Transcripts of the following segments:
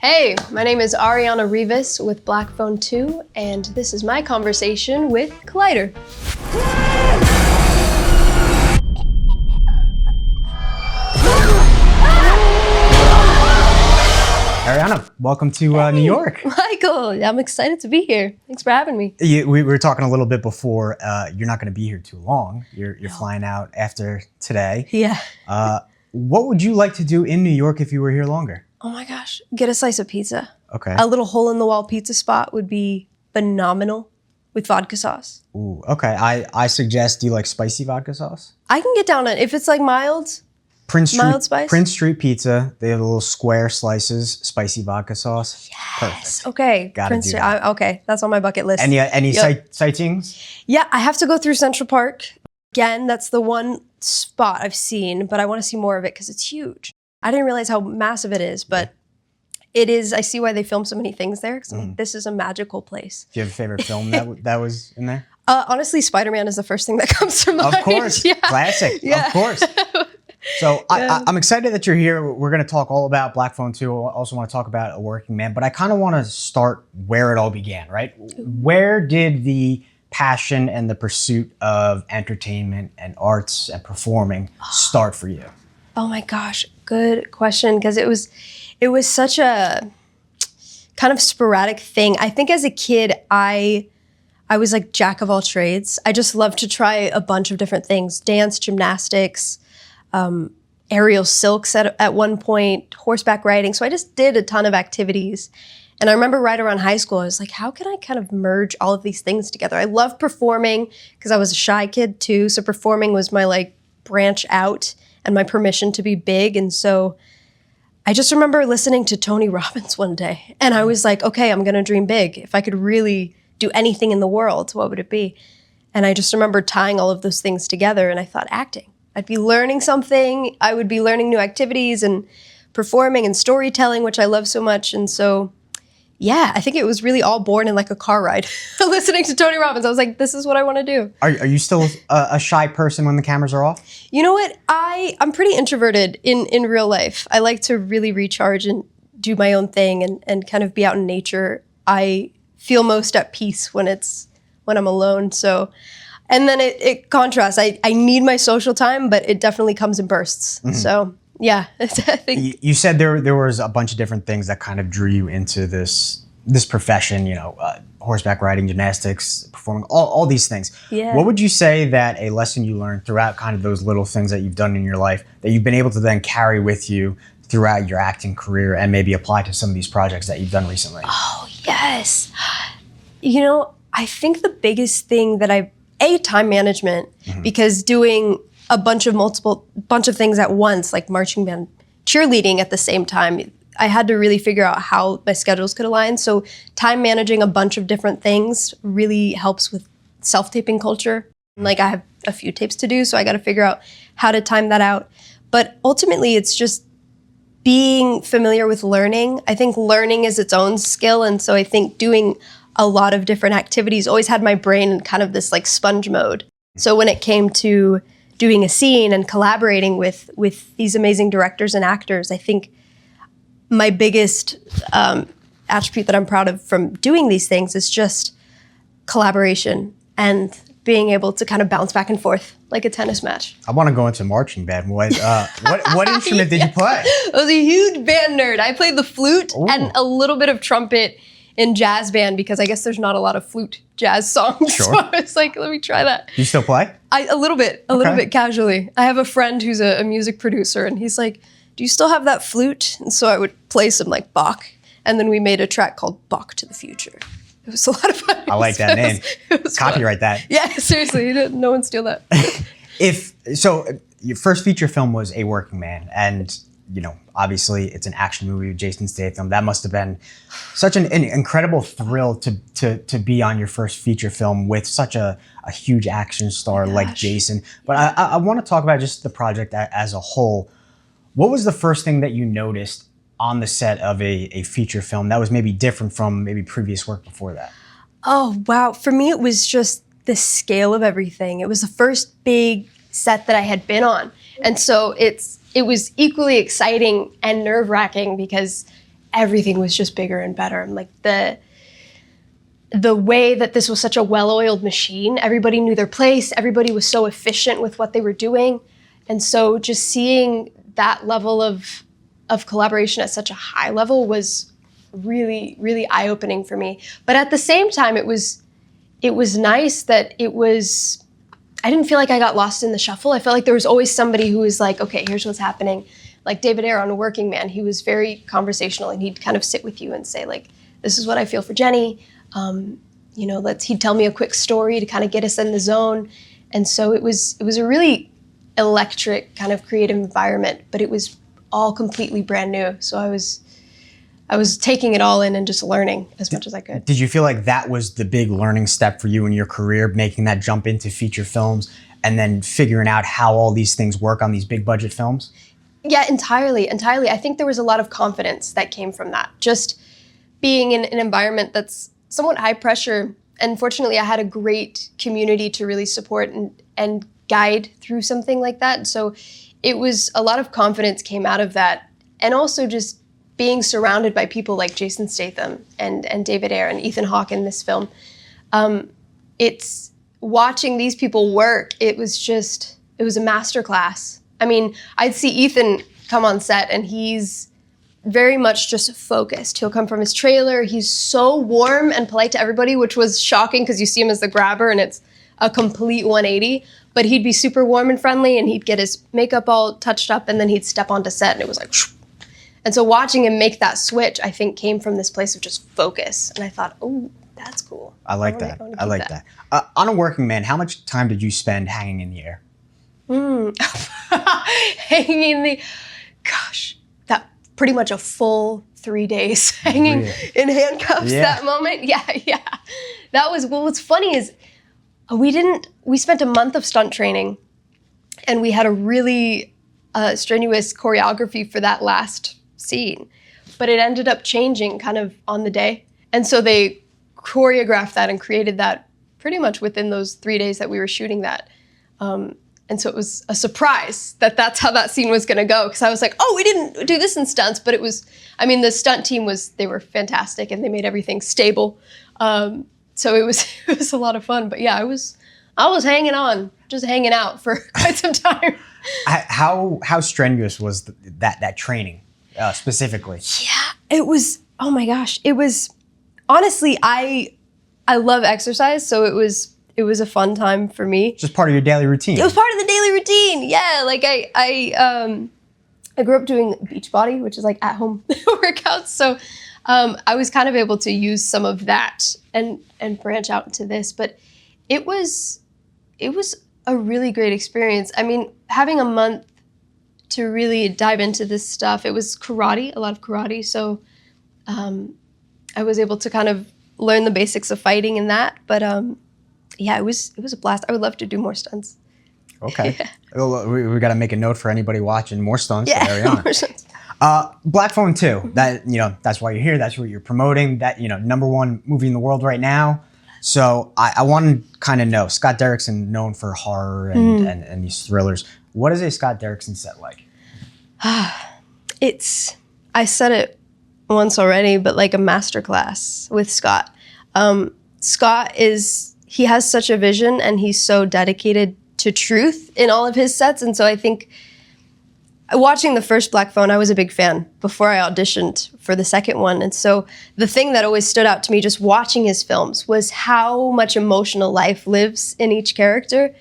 Hey, my name is Arianna Rivas with Black Phone 2, and this is my conversation with Collider. Arianna, welcome to New York. Michael, I'm excited to be here. Thanks for having me. We were talking a little bit before. You're not going to be here too long. You're flying out after today. Yeah. What would you like to do in New York if you were here longer? Oh my gosh, get a slice of pizza. Okay. A little hole-in-the-wall pizza spot would be phenomenal with vodka sauce. Ooh, okay. I suggest, do you like spicy vodka sauce? I can get down on it. If it's like mild spice? Prince Street Pizza. They have little square slices, spicy vodka sauce. Yes. Perfect. Okay. Gotta do that. Okay, that's on my bucket list. Any sightseeings? Yeah, I have to go through Central Park. Again, that's the one spot I've seen, but I want to see more of it because it's huge. I didn't realize how massive it is, but it is. I see why they film so many things there because I'm like, this is a magical place. Do you have a favorite film that was in there? Honestly, Spider-Man is the first thing that comes to mind. Of course, yeah. Classic, yeah. Of course. So Yeah. I'm excited that you're here. We're going to talk all about Black Phone 2. I also want to talk about A Working Man, but I kind of want to start where it all began, right? Where did the passion and the pursuit of entertainment and arts and performing start for you? Oh my gosh, good question, because it was such a kind of sporadic thing. I think as a kid, I was like jack of all trades. I just loved to try a bunch of different things: dance, gymnastics, aerial silks at one point, horseback riding. So I just did a ton of activities. And I remember right around high school, I was like, how can I kind of merge all of these things together? I love performing because I was a shy kid too. So performing was my like branch out and my permission to be big. And so I just remember listening to Tony Robbins one day. And I was like, okay, I'm going to dream big. If I could really do anything in the world, what would it be? And I just remember tying all of those things together. And I thought acting. I'd be learning something. I would be learning new activities and performing and storytelling, which I love so much. And so, yeah, I think it was really all born in like a car ride, listening to Tony Robbins. I was like, this is what I want to do. Are you still a shy person when the cameras are off? You know what? I'm pretty introverted in real life. I like to really recharge and do my own thing and kind of be out in nature. I feel most at peace when I'm alone. So, and then it contrasts. I need my social time, but it definitely comes in bursts. Mm-hmm. So yeah, I think. You said there was a bunch of different things that kind of drew you into this profession, horseback riding, gymnastics, performing, all these things. Yeah. What would you say that a lesson you learned throughout kind of those little things that you've done in your life that you've been able to then carry with you throughout your acting career and maybe apply to some of these projects that you've done recently? Oh, yes. I think the biggest thing that time management, because doing a bunch of things at once, like marching band, cheerleading at the same time, I had to really figure out how my schedules could align. So time managing a bunch of different things really helps with self-taping culture. Like I have a few tapes to do, so I got to figure out how to time that out. But ultimately, it's just being familiar with learning. I think learning is its own skill. And so I think doing a lot of different activities always had my brain in kind of this like sponge mode. So when it came to doing a scene and collaborating with these amazing directors and actors, I think my biggest attribute that I'm proud of from doing these things is just collaboration and being able to kind of bounce back and forth like a tennis match. I want to go into marching band. What instrument did you play? I was a huge band nerd. I played the flute and a little bit of trumpet in jazz band because I guess there's not a lot of flute jazz songs. Sure. So I was like, let me try that. You still play? A little bit casually. I have a friend who's a music producer and he's like, do you still have that flute? And so I would play some like Bach. And then we made a track called Bach to the Future. It was a lot of fun. I like that name. It was Copyright fun. that. Yeah, seriously, no one steal that. Your first feature film was A Working Man, and obviously it's an action movie with Jason Statham. That must have been such an incredible thrill to be on your first feature film with such a huge action star like Jason. But I want to talk about just the project as a whole. What was the first thing that you noticed on the set of a feature film that was maybe different from maybe previous work before that? Oh, wow. For me, it was just the scale of everything. It was the first big set that I had been on. And so it was equally exciting and nerve-wracking because everything was just bigger and better. And like the way that this was such a well-oiled machine, everybody knew their place, everybody was so efficient with what they were doing. And so just seeing that level of collaboration at such a high level was really, really eye-opening for me. But at the same time, it was nice that I didn't feel like I got lost in the shuffle. I felt like there was always somebody who was like, okay, here's what's happening. Like David Ayer on A Working Man, he was very conversational, and he'd kind of sit with you and say like, this is what I feel for Jenny. He'd tell me a quick story to kind of get us in the zone. And so it was a really electric kind of creative environment, but it was all completely brand new. So I was taking it all in and just learning as much as I could. Did you feel like that was the big learning step for you in your career, making that jump into feature films and then figuring out how all these things work on these big budget films? Yeah, entirely. I think there was a lot of confidence that came from that. Just being in an environment that's somewhat high pressure. And fortunately, I had a great community to really support and guide through something like that. So it was a lot of confidence came out of that. And also just being surrounded by people like Jason Statham and David Ayer and Ethan Hawke in this film. It's watching these people work. It was a masterclass. I mean, I'd see Ethan come on set and he's very much just focused. He'll come from his trailer. He's so warm and polite to everybody, which was shocking because you see him as the grabber and it's a complete 180. But he'd be super warm and friendly, and he'd get his makeup all touched up, and then he'd step onto set and it was like, shoo. And so watching him make that switch, I think came from this place of just focus. And I thought, oh, that's cool. I like that. On A Working Man, how much time did you spend hanging in the air? Hanging in the, that pretty much a full 3 days hanging in handcuffs that moment. Yeah. That was, what's funny is we spent a month of stunt training, and we had a really strenuous choreography for that last scene, but it ended up changing kind of on the day. And so they choreographed that and created that pretty much within those 3 days that we were shooting that. And so it was a surprise that that's how that scene was going to go. Because I was like, oh, we didn't do this in stunts. But it was, the stunt team they were fantastic, and they made everything stable. So it was a lot of fun. But yeah, I was hanging on, just hanging out for quite some time. How strenuous was that training specifically? Yeah, it was, oh my gosh. It was, honestly, I love exercise. So it was a fun time for me. Just part of your daily routine. It was part of the daily routine. Yeah, like I grew up doing Beachbody, which is like at-home workouts. So I was kind of able to use some of that and branch out into this. But it was a really great experience. I mean, having a month to really dive into this stuff, it was karate, a lot of karate. So I was able to kind of learn the basics of fighting in that. But yeah, it was a blast. I would love to do more stunts. Okay. Yeah. Well, we got to make a note for anybody watching, more stunts. Yeah, Arianna. more stunts. Black Phone 2, that's why you're here. That's what you're promoting. That, #1 movie in the world right now. So I want to kind of know, Scott Derrickson, known for horror and these thrillers. What is a Scott Derrickson set like? I said it once already, but like a masterclass with Scott. Scott he has such a vision, and he's so dedicated to truth in all of his sets. And so I think watching the first Black Phone, I was a big fan before I auditioned for the second one. And so the thing that always stood out to me just watching his films was how much emotional life lives in each character.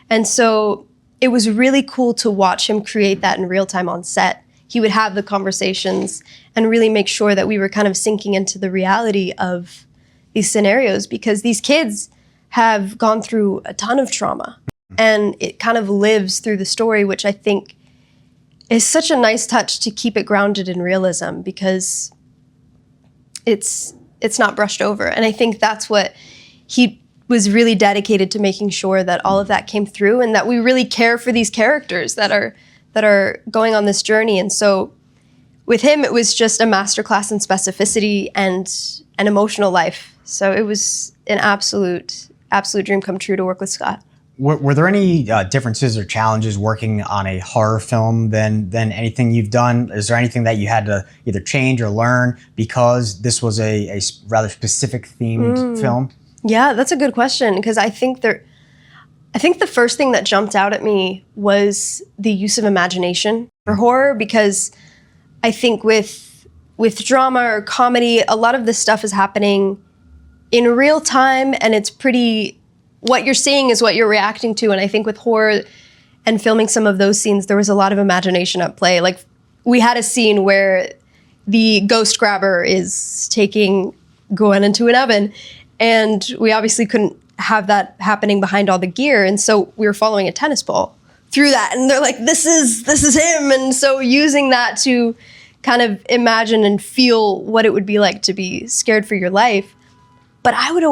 And so it was really cool to watch him create that in real time on set. He would have the conversations and really make sure that we were kind of sinking into the reality of these scenarios, because these kids have gone through a ton of trauma, and it kind of lives through the story, which I think is such a nice touch to keep it grounded in realism, because it's not brushed over. And I think that's what he was really dedicated to, making sure that all of that came through, and that we really care for these characters that are going on this journey. And so with him, it was just a masterclass in specificity and an emotional life. So it was an absolute dream come true to work with Scott. Were there any differences or challenges working on a horror film than anything you've done? Is there anything that you had to either change or learn because this was a rather specific themed film? Yeah, that's a good question, because I think the first thing that jumped out at me was the use of imagination for horror, because I think with drama or comedy, a lot of this stuff is happening in real time, and it's pretty, what you're seeing is what you're reacting to. And I think with horror and filming some of those scenes, there was a lot of imagination at play. Like, we had a scene where the ghost grabber is taking Gwen into an oven, and we obviously couldn't have that happening behind all the gear. And so we were following a tennis ball through that, and they're like, this is him. And so using that to kind of imagine and feel what it would be like to be scared for your life. But I would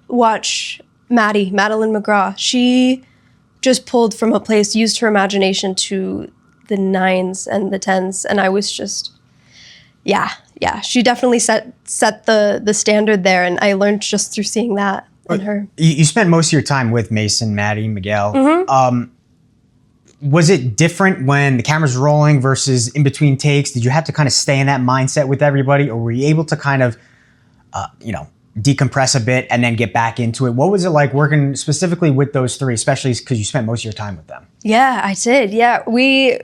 watch Madeleine McGraw. She just pulled from a place, used her imagination to the 9s and the 10s. And I was just, yeah. She definitely set the standard there. And I learned just through seeing that in her. You spent most of your time with Mason, Maddie, Miguel. Was it different when the camera's rolling versus in between takes? Did you have to kind of stay in that mindset with everybody, or were you able to kind of, decompress a bit and then get back into it? What was it like working specifically with those three, especially because you spent most of your time with them? Yeah, I did. Yeah, we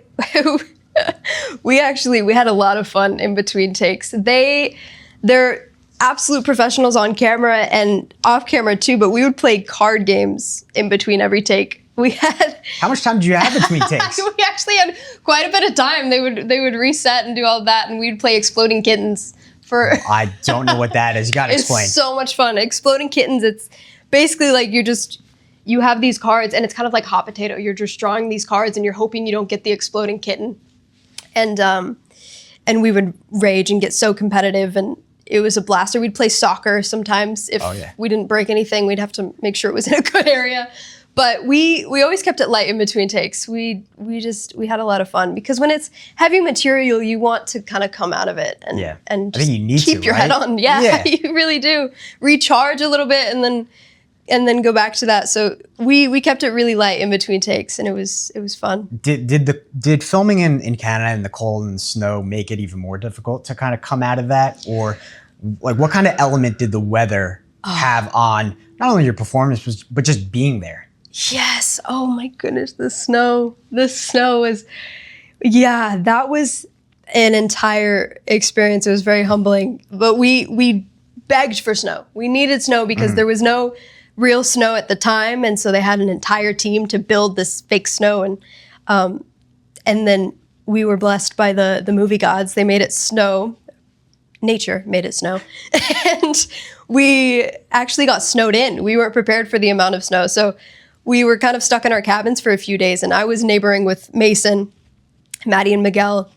had a lot of fun in between takes. They're absolute professionals on camera and off camera too, but we would play card games in between every take. How much time did you have between takes? We actually had quite a bit of time. They would reset and do all that, and we'd play Exploding Kittens. I don't know what that is. You gotta explain. It's so much fun. Exploding Kittens, it's basically like you have these cards, and it's kind of like hot potato. You're just drawing these cards and you're hoping you don't get the exploding kitten. And we would rage and get so competitive, and it was a blast. Or we'd play soccer sometimes. If we didn't break anything, we'd have to make sure it was in a good area. But we always kept it light in between takes. We had a lot of fun, because when it's heavy material, you want to kind of come out of it and I think you need keep your head on. Yeah, you really do. Recharge a little bit and then go back to that. So we kept it really light in between takes, and it was fun. Did filming in Canada in the cold and snow make it even more difficult to kind of come out of that? Or like, what kind of element did the weather have on not only your performance, but just being there? Yes. Oh my goodness. The snow was, that was an entire experience. It was very humbling, but we begged for snow. We needed snow because there was no real snow at the time. And so they had an entire team to build this fake snow. And then we were blessed by the movie gods. They made it snow. Nature made it snow. And we actually got snowed in. We weren't prepared for the amount of snow. So we were kind of stuck in our cabins for a few days, and I was neighboring with Mason, Maddie, and Miguel,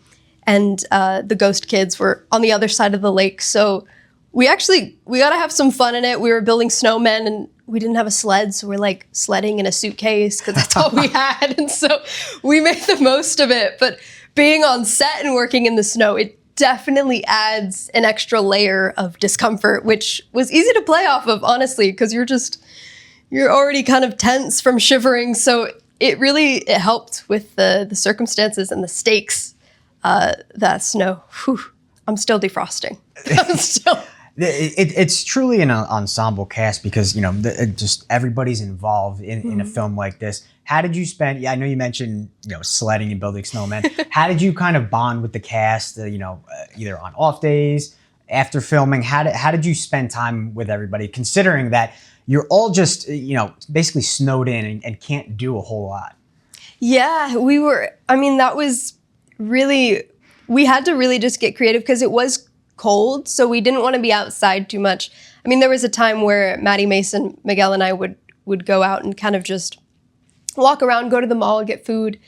and the ghost kids were on the other side of the lake. So we got to have some fun in it. We were building snowmen, and we didn't have a sled, so we're like sledding in a suitcase because that's all we had. And so we made the most of it. But being on set and working in the snow, it definitely adds an extra layer of discomfort, which was easy to play off of, honestly, because you're already kind of tense from shivering. So it helped with the circumstances and the stakes. That snow, I'm still defrosting. It's truly an ensemble cast, because just everybody's involved in a film like this. How did you spend? Yeah, I know you mentioned sledding and building snowmen. How did you kind of bond with the cast? Either on off days, after filming. How did you spend time with everybody, considering that you're all just basically snowed in and can't do a whole lot? Yeah, we were. I mean, that was really, we had to really just get creative because it was cold, so we didn't want to be outside too much. I mean, there was a time where Maddie, Mason, Miguel, and I would go out and kind of just walk around, go to the mall, get food.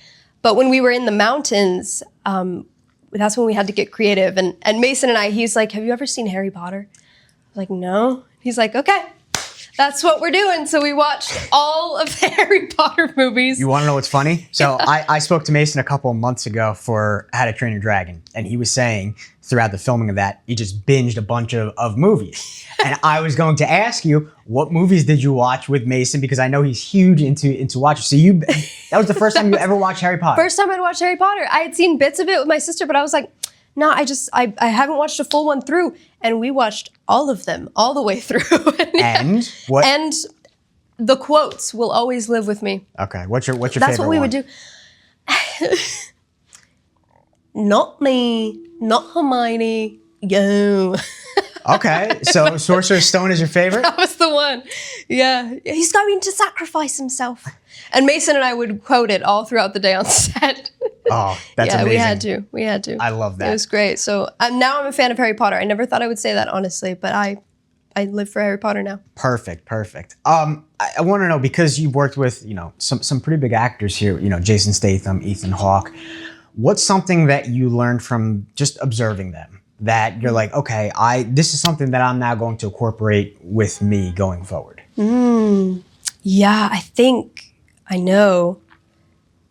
But when we were in the mountains, that's when we had to get creative. And Mason and I, he's like, "Have you ever seen Harry Potter?" I was like, "No." He's like, "Okay, that's what we're doing. So we watched all of the Harry Potter movies. You want to know what's funny? So I spoke to Mason a couple of months ago for How to Train Your Dragon, and he was saying throughout the filming of that, he just binged a bunch of movies. And I was going to ask you, what movies did you watch with Mason? Because I know he's huge into watching. So that was the first time you ever watched Harry Potter? First time I'd watched Harry Potter. I had seen bits of it with my sister, but I was like, no, I haven't watched a full one through. And we watched all of them, all the way through. And what? And the quotes will always live with me. Okay, what's your favorite That's what we one? would do. Not me, not Hermione, yo. Okay, so Sorcerer's Stone is your favorite? That was the one. Yeah, he's going to sacrifice himself. And Mason and I would quote it all throughout the day on set. Oh, that's amazing. We had to. I love that. It was great. So now I'm a fan of Harry Potter. I never thought I would say that, honestly, but I live for Harry Potter now. Perfect. I want to know, because you've worked with, some pretty big actors here, Jason Statham, Ethan Hawke. What's something that you learned from just observing them that you're like, okay, this is something that I'm now going to incorporate with me going forward? Yeah, I think I know.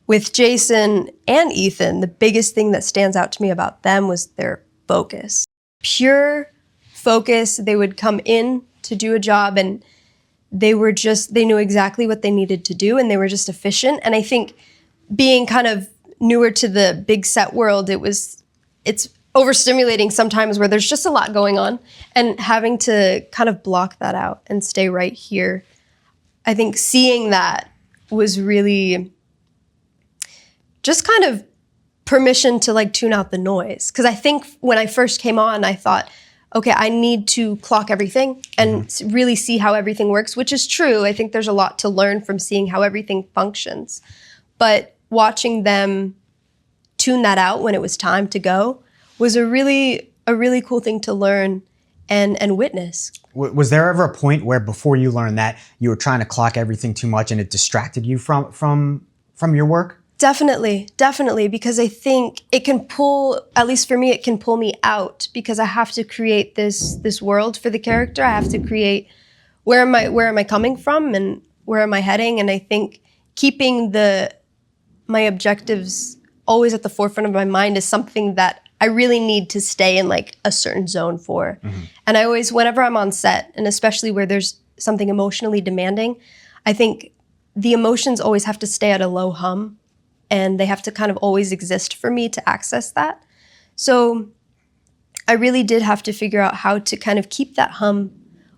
With Jason and Ethan, the biggest thing that stands out to me about them was their focus. Pure focus. They would come in to do a job and they knew exactly what they needed to do and they were just efficient. And I think being kind of newer to the big set world, it's overstimulating sometimes where there's just a lot going on, and having to kind of block that out and stay right here. I think seeing that was really just kind of permission to like tune out the noise. Because I think when I first came on, I thought, okay, I need to clock everything and really see how everything works, which is true. I think there's a lot to learn from seeing how everything functions. But watching them tune that out when it was time to go was a really cool thing to learn and witness. Was there ever a point where before you learned that you were trying to clock everything too much and it distracted you from your work? Definitely, because I think it can pull, at least for me, it can pull me out because I have to create this world for the character. I have to create where am I coming from and where am I heading? And I think keeping my objectives always at the forefront of my mind is something that I really need to stay in like a certain zone for. And I always, whenever I'm on set, and especially where there's something emotionally demanding, I think the emotions always have to stay at a low hum. And they have to kind of always exist for me to access that. So I really did have to figure out how to kind of keep that hum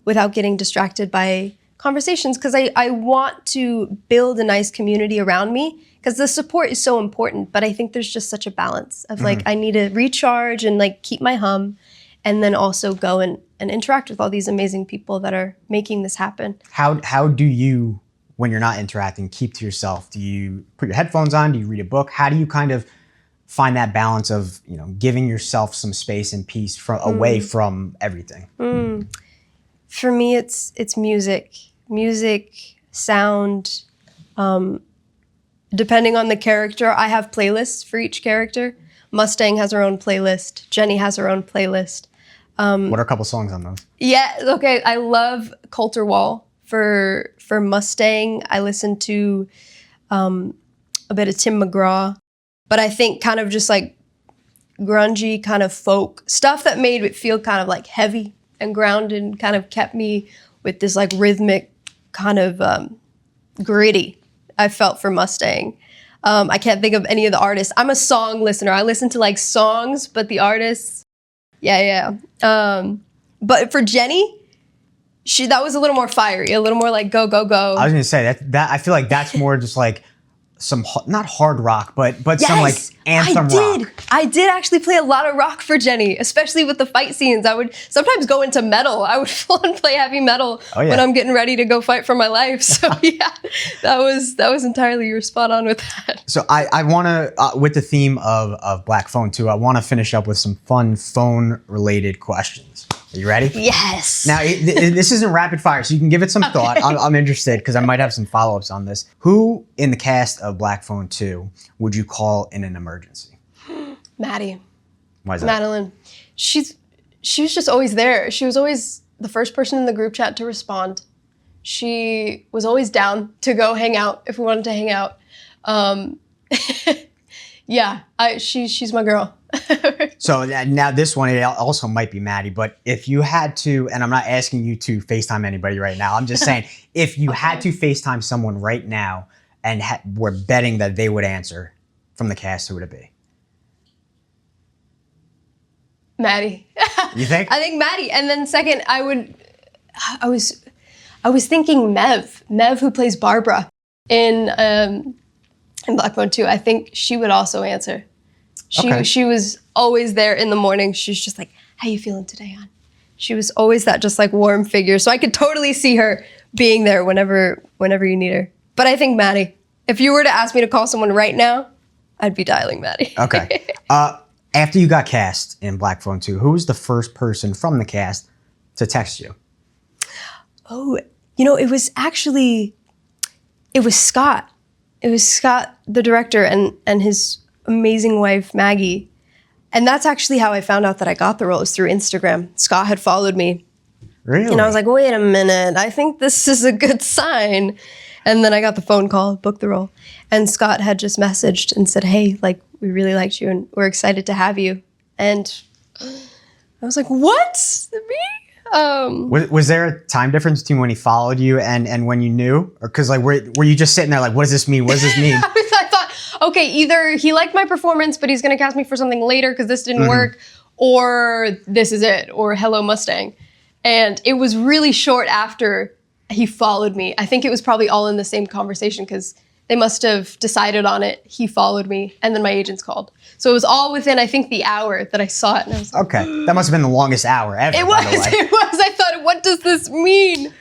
without getting distracted by conversations, because I want to build a nice community around me, because the support is so important. But I think there's just such a balance of like, I need to recharge and like keep my hum, and then also go and interact with all these amazing people that are making this happen. How do you, when you're not interacting, keep to yourself? Do you put your headphones on? Do you read a book? How do you kind of find that balance of, giving yourself some space and peace away from everything? For me, it's music, sound. Depending on the character, I have playlists for each character. Mustang has her own playlist. Jenny has her own playlist. What are a couple songs on those? Yeah, okay. I love Coulter Wall. For Mustang, I listen to a bit of Tim McGraw, but I think kind of just like grungy kind of folk stuff that made it feel kind of like heavy and grounded and kind of kept me with this like rhythmic kind of gritty I felt for Mustang. I can't think of any of the artists. I'm a song listener. I listen to like songs, but the artists, yeah. But for Jenny, that was a little more fiery, a little more like go, go, go. I was gonna say that I feel like that's more just like some not hard rock, but yes, some like anthem rock. I did actually play a lot of rock for Jenny, especially with the fight scenes. I would sometimes go into metal. I would full on play heavy metal when I'm getting ready to go fight for my life. So yeah, that was entirely, you were spot on with that. So I want to, with the theme of Black Phone too, I want to finish up with some fun phone related questions. Are you ready? Yes. Now, this isn't rapid fire, so you can give it some thought. I'm interested because I might have some follow-ups on this. Who in the cast of Black Phone 2 would you call in an emergency? Maddie. Why is that? Madeline. She was just always there. She was always the first person in the group chat to respond. She was always down to go hang out if we wanted to hang out. Yeah, she's my girl. So now this one, it also might be Maddie, but if you had to, and I'm not asking you to FaceTime anybody right now, I'm just saying, if you had to FaceTime someone right now and we're betting that they would answer from the cast, who would it be? Maddie. You think? I think Maddie. And then second, I was thinking Mev, who plays Barbara in Black Phone 2. I think she would also answer. She was always there in the morning. She's just like, how you feeling today, hon? She was always that just like warm figure. So I could totally see her being there whenever you need her. But I think Maddie. If you were to ask me to call someone right now, I'd be dialing Maddie. Okay. After you got cast in Black Phone 2, who was the first person from the cast to text you? Oh, it was Scott. It was Scott, the director, and his amazing wife, Maggie. And that's actually how I found out that I got the role, was through Instagram. Scott had followed me. Really? And I was like, wait a minute, I think this is a good sign. And then I got the phone call, booked the role. And Scott had just messaged and said, hey, like, we really liked you and we're excited to have you. And I was like, what? Me? Was there a time difference between when he followed you and when you knew? Or because like were you just sitting there like, what does this mean? What does this mean? I thought, okay, either he liked my performance, but he's gonna cast me for something later because this didn't work, or this is it, or hello Mustang. And it was really short after he followed me. I think it was probably all in the same conversation because they must have decided on it. He followed me, and then my agents called. So it was all within, I think, the hour that I saw it. And I was like, okay, that must have been the longest hour ever. It was. I thought, what does this mean?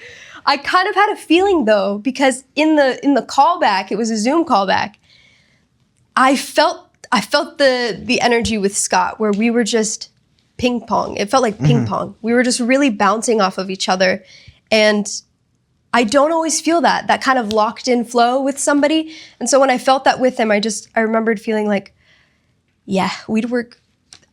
I kind of had a feeling though, because in the callback, it was a Zoom callback. I felt the energy with Scott where we were just ping pong. It felt like ping pong. We were just really bouncing off of each other, and I don't always feel that kind of locked in flow with somebody. And so when I felt that with him, I remembered feeling like, yeah, we'd work.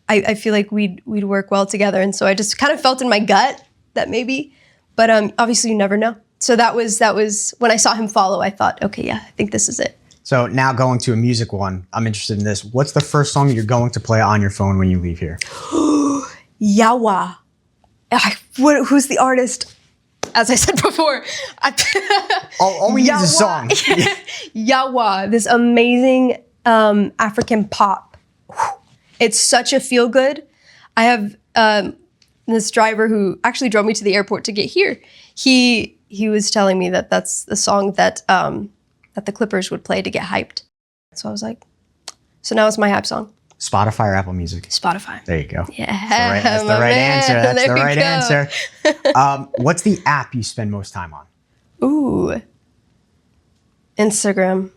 I feel like we'd work well together. And so I just kind of felt in my gut that maybe, but obviously you never know. So that was when I saw him follow, I thought, okay, yeah, I think this is it. So now going to a music one, I'm interested in this. What's the first song you're going to play on your phone when you leave here? Yawa. Who's the artist? As I said before, all we need is a song. Yawa, this amazing African pop. It's such a feel good. I have this driver who actually drove me to the airport to get here. He was telling me that that's the song that the Clippers would play to get hyped. So I was like, so now it's my hype song. Spotify or Apple Music? Spotify. There you go. Yeah. That's the right answer. That's the right answer. What's the app you spend most time on? Ooh. Instagram.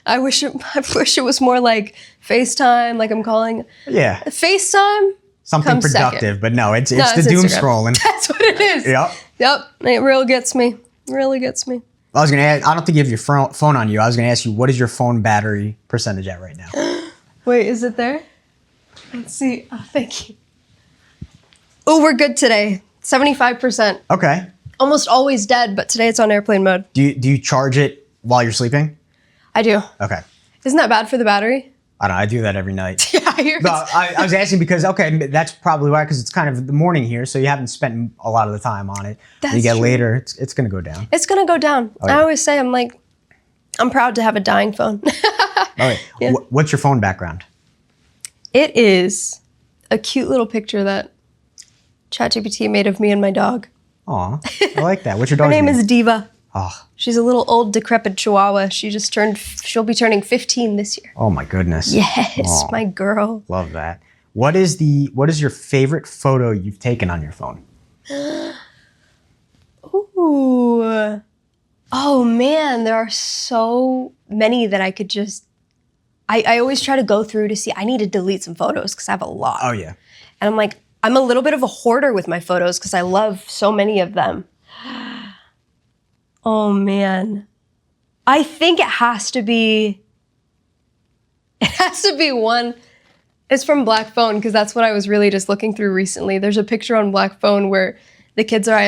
I wish it was more like FaceTime, like I'm calling. Yeah. FaceTime. Something productive, second. But no, it's the doom Instagram. scrolling. That's what it is. Yep. It really gets me. Really gets me. I was gonna ask, I don't think you have your phone on you. I was gonna ask you, what is your phone battery percentage at right now? Wait, is it there? Let's see. Oh, thank you. Oh, we're good today. 75%. Okay. Almost always dead, but today it's on airplane mode. Do you charge it while you're sleeping? I do. Okay. Isn't that bad for the battery? I don't know. I do that every night. Yeah, I hear. I was asking because, okay, that's probably why, because it's kind of the morning here, so you haven't spent a lot of the time on it. That's you get true. Later, it's going to go down. It's going to go down. Oh, yeah. I always say, I'm proud to have a dying phone. Okay. Yeah. What's your phone background? It is a cute little picture that ChatGPT made of me and my dog. Aw, I like that. What's your dog's Her name is Diva. Oh. She's a little old, decrepit Chihuahua. She'll be turning 15 this year. Oh my goodness. Yes, my girl. Love that. What is your favorite photo you've taken on your phone? Ooh. Oh man, there are so many that I could just, I always try to go through to see, I need to delete some photos because I have a lot. Oh yeah. And I'm like, I'm a little bit of a hoarder with my photos because I love so many of them. Oh man. I think it has to be one. It's from Black Phone because that's what I was really just looking through recently. There's a picture on Black Phone where the kids are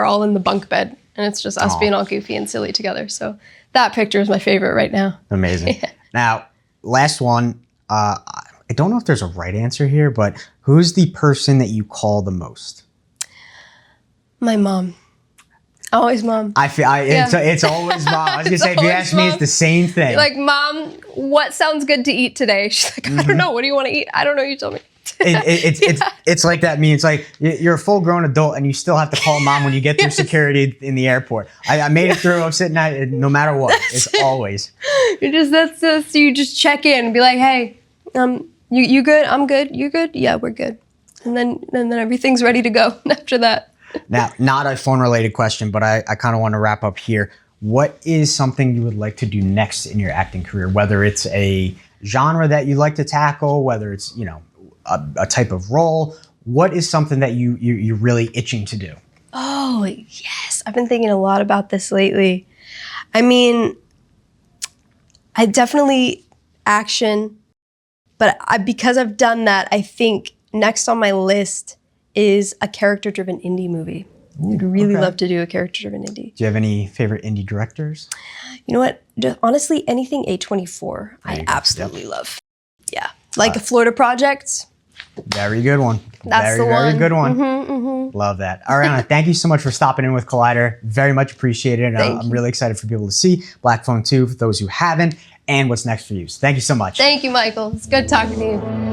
all in the bunk bed, and it's just us being all goofy and silly together. So that picture is my favorite right now. Amazing. Yeah. Now, last one. I don't know if there's a right answer here, but who's the person that you call the most? My mom. Always mom. It's always mom. I was gonna say, if you ask me, it's the same thing. Like, Mom, what sounds good to eat today? She's like, I don't know. What do you want to eat? I don't know. You tell me. It's like that meme. It's like you're a full grown adult and you still have to call mom when you get through security in the airport. I made it through. I'm sitting at no matter what. It's always. You just check in and be like, hey, you good? I'm good. You good? Yeah, we're good. And then everything's ready to go after that. Now, not a phone-related question, but I kind of want to wrap up here. What is something you would like to do next in your acting career? Whether it's a genre that you like to tackle, whether it's, a type of role, what is something that you're really itching to do? Oh, yes. I've been thinking a lot about this lately. I mean, I definitely action, but because I've done that, I think next on my list is a character-driven indie movie. I'd really love to do a character-driven indie. Do you have any favorite indie directors? You know what? Honestly, anything A24, I absolutely love. Yeah. Like a Florida Project. Very good one. That's very good one. Love that. Arianna, thank you so much for stopping in with Collider. Very much appreciated. And I'm really excited for people to see Black Phone 2 for those who haven't, and what's next for you. So thank you so much. Thank you, Michael. It's good talking to you.